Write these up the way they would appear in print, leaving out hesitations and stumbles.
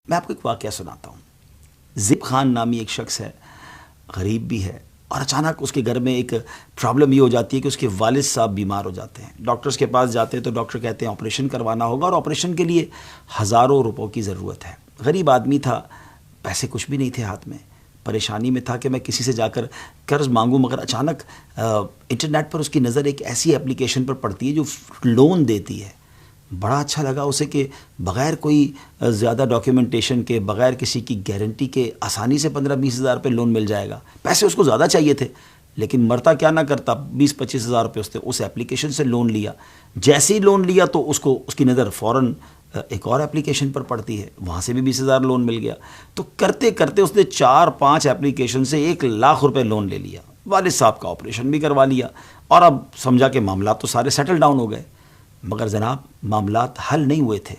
میں آپ کو ایک واقعہ سناتا ہوں. زیب خان نامی ایک شخص ہے، غریب بھی ہے، اور اچانک اس کے گھر میں ایک پرابلم یہ ہو جاتی ہے کہ اس کے والد صاحب بیمار ہو جاتے ہیں. ڈاکٹرز کے پاس جاتے ہیں تو ڈاکٹر کہتے ہیں آپریشن کروانا ہوگا، اور آپریشن کے لیے ہزاروں روپوں کی ضرورت ہے. غریب آدمی تھا، پیسے کچھ بھی نہیں تھے ہاتھ میں، پریشانی میں تھا کہ میں کسی سے جا کر قرض مانگوں. مگر اچانک انٹرنیٹ پر اس کی نظر ایک ایسی اپلیکیشن پر پڑتی ہے جو لون دیتی ہے. بڑا اچھا لگا اسے کہ بغیر کوئی زیادہ ڈاکیومنٹیشن کے، بغیر کسی کی گارنٹی کے آسانی سے 15-20 ہزار روپے لون مل جائے گا. پیسے اس کو زیادہ چاہیے تھے لیکن مرتا کیا نہ کرتا، 20-25 ہزار روپے اس اپلیکیشن سے لون لیا. جیسے ہی لون لیا تو اس کی نظر فوراً ایک اور اپلیکیشن پر پڑتی ہے، وہاں سے بھی 20 ہزار لون مل گیا. تو کرتے کرتے اس نے 4-5 اپلیکیشن سے 1 لاکھ روپے لون لے لیا. والد صاحب کا آپریشن بھی کروا لیا اور اب سمجھا کہ معاملات تو سارے سیٹل ڈاؤن ہو گئے. مگر جناب معاملات حل نہیں ہوئے تھے،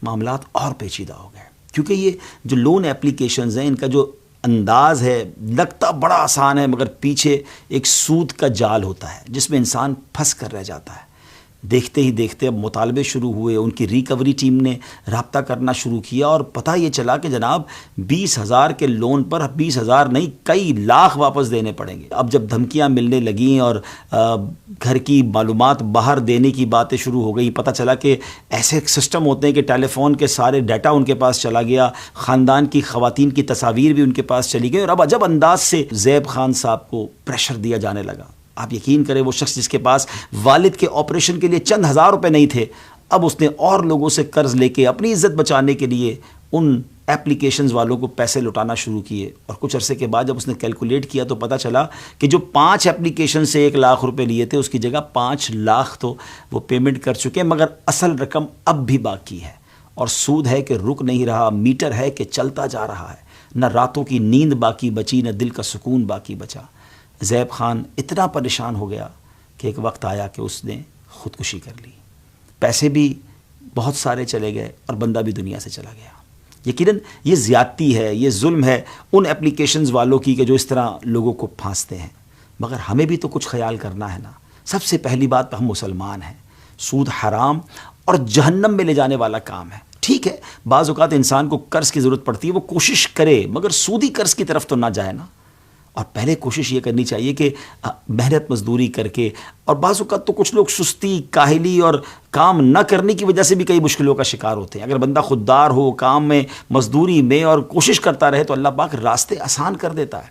معاملات اور پیچیدہ ہو گئے. کیونکہ یہ جو لون اپلیکیشنز ہیں، ان کا جو انداز ہے لگتا بڑا آسان ہے، مگر پیچھے ایک سود کا جال ہوتا ہے جس میں انسان پھنس کر رہ جاتا ہے. دیکھتے ہی دیکھتے اب مطالبے شروع ہوئے، ان کی ریکوری ٹیم نے رابطہ کرنا شروع کیا اور پتہ یہ چلا کہ جناب 20 ہزار کے لون پر 20 ہزار نہیں کئی لاکھ واپس دینے پڑیں گے. اب جب دھمکیاں ملنے لگیں اور گھر کی معلومات باہر دینے کی باتیں شروع ہو گئی، پتہ چلا کہ ایسے سسٹم ہوتے ہیں کہ ٹیلی فون کے سارے ڈیٹا ان کے پاس چلا گیا، خاندان کی خواتین کی تصاویر بھی ان کے پاس چلی گئی، اور اب عجب انداز سے زیب خان صاحب کو پریشر دیا جانے لگا. آپ یقین کریں وہ شخص جس کے پاس والد کے آپریشن کے لیے چند ہزار روپے نہیں تھے، اب اس نے اور لوگوں سے قرض لے کے اپنی عزت بچانے کے لیے ان اپلیکیشنز والوں کو پیسے لوٹانا شروع کیے. اور کچھ عرصے کے بعد جب اس نے کیلکولیٹ کیا تو پتہ چلا کہ جو 5 اپلیکیشن سے 1 لاکھ روپے لیے تھے اس کی جگہ 5 لاکھ تو وہ پیمنٹ کر چکے، مگر اصل رقم اب بھی باقی ہے. اور سود ہے کہ رک نہیں رہا، میٹر ہے کہ چلتا جا رہا ہے. نہ راتوں کی نیند باقی بچی، نہ دل کا سکون باقی بچا. زیب خان اتنا پریشان ہو گیا کہ ایک وقت آیا کہ اس نے خودکشی کر لی. پیسے بھی بہت سارے چلے گئے اور بندہ بھی دنیا سے چلا گیا. یقیناً یہ زیادتی ہے، یہ ظلم ہے ان اپلیکیشنز والوں کی کہ جو اس طرح لوگوں کو پھانستے ہیں. مگر ہمیں بھی تو کچھ خیال کرنا ہے نا. سب سے پہلی بات ہم مسلمان ہیں. سود حرام اور جہنم میں لے جانے والا کام ہے. ٹھیک ہے بعض اوقات انسان کو قرض کی ضرورت پڑتی ہے، وہ کوشش کرے مگر سودی قرض کی طرف تو نہ جائے نا. اور پہلے کوشش یہ کرنی چاہیے کہ محنت مزدوری کر کے، اور بعض اوقات تو کچھ لوگ سستی، کاہلی اور کام نہ کرنے کی وجہ سے بھی کئی مشکلوں کا شکار ہوتے ہیں. اگر بندہ خوددار ہو، کام میں، مزدوری میں اور کوشش کرتا رہے تو اللہ پاک راستے آسان کر دیتا ہے.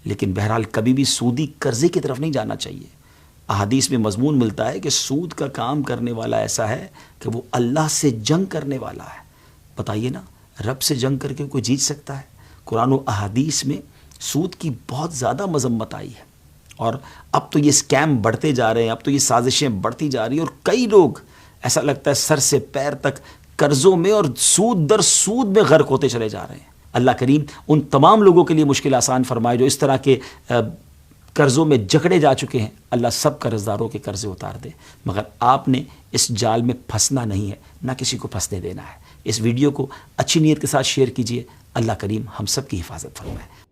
لیکن بہرحال کبھی بھی سودی قرضے کی طرف نہیں جانا چاہیے. احادیث میں مضمون ملتا ہے کہ سود کا کام کرنے والا ایسا ہے کہ وہ اللہ سے جنگ کرنے والا ہے. بتائیے نا، رب سے جنگ کر کے کوئی جیت سکتا ہے؟ قرآن و احادیث میں سود کی بہت زیادہ مذمت آئی ہے، اور اب تو یہ اسکیم بڑھتے جا رہے ہیں، اب تو یہ سازشیں بڑھتی جا رہی ہیں، اور کئی لوگ ایسا لگتا ہے سر سے پیر تک قرضوں میں اور سود در سود میں غرق ہوتے چلے جا رہے ہیں. اللہ کریم ان تمام لوگوں کے لیے مشکل آسان فرمائے جو اس طرح کے قرضوں میں جکڑے جا چکے ہیں. اللہ سب قرض داروں کے قرضے اتار دے. مگر آپ نے اس جال میں پھنسنا نہیں ہے، نہ کسی کو پھنسنے دینا ہے. اس ویڈیو کو اچھی نیت کے ساتھ شیئر کیجئے. اللہ کریم ہم سب کی حفاظت فرمائے.